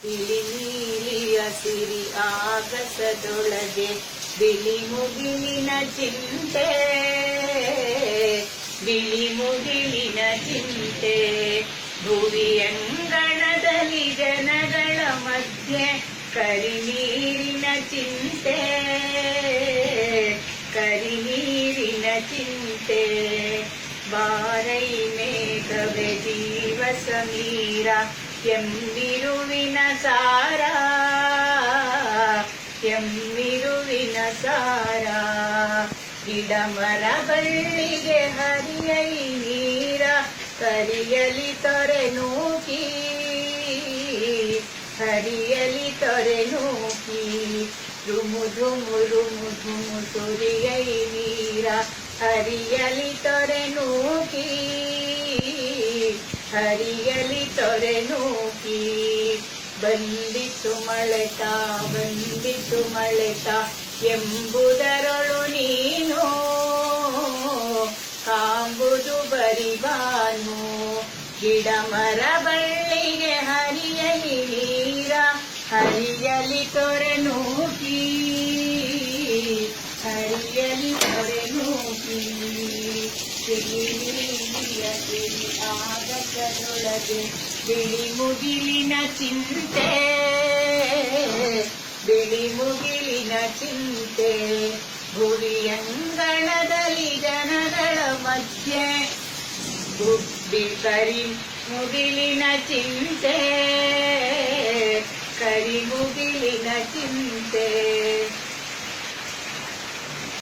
ತಿಳಿ ನೀಲಿಯ ಸಿರಿ ಆಗಸದೊಳಗೆ ಬಿಳಿ ಮುಗಿಲಿನ ಚಿಂತೆ, ಬಿಳಿ ಮುಗಿಲಿನ ಚಿಂತೆ. ಭುವಿಯಂಗಣದಲ್ಲಿ ಜನಗಳ ಮಧ್ಯೆ ಕರಿನೀರಿನ ಚಿಂತೆ, ಕರಿನೀರಿನ ಚಿಂತೆ. ಬಾರೈ ಮೇಘವೇ ಜೀವ ಸಮೀರ ಎಮ್ಮಿರುವಿನ ಸಾರ, ಎಮ್ಮಿರುವಿನ ಸಾರ. ಗಿಡ ಮರ ಬಳ್ಳಿಗೆ ಹರಿಯೈ ನೀರ ಕರಿಯಲಿ ತೊರೆ ನೂಕಿ, ಹರಿಯಲಿ ತೊರೆ ನೂಕಿ. ಧುಮು ಧುಮು ಧುಮು ಧುಮು ಸುರಿಯೈ ನೀರ ಹರಿಯಲಿ ತೊರೆ ನೂಕಿ, ಹರಿಯಲಿ ತೊರೆ ನೂಕಿ. ಬಂದಿತು ಮಳೆತ, ಬಂದಿತು ಮಳೆತ ಎಂಬುದರೊಳು ನೀನು ಕಾಂಬುದು ಬರಿಬಾನು. ಗಿಡ ಮರ ಬಳ್ಳಿಗೆ ಹರಿಯಲಿ ನೀರ ಹರಿಯಲಿ ತೊರೆ ನೂಕಿ, ಹರಿಯಲಿ ತೊರೆ ನೂಕಿ. ತಿಳಿ ನೀಲಿಯ ಸಿರಿ ಆಗಸದೊಳಗೆ ಬಿಳಿ ಮುಗಿಲಿನ ಚಿಂತೆ, ಬಿಳಿ ಮುಗಿಲಿನ ಚಿಂತೆ. ಭುವಿಯಂಗಣದಲ್ಲಿ ಜನಗಳ ಮಧ್ಯೆ ಕರಿ ಮುಗಿಲಿನ ಚಿಂತೆ, ಕರಿ ಮುಗಿಲಿನ ಚಿಂತೆ.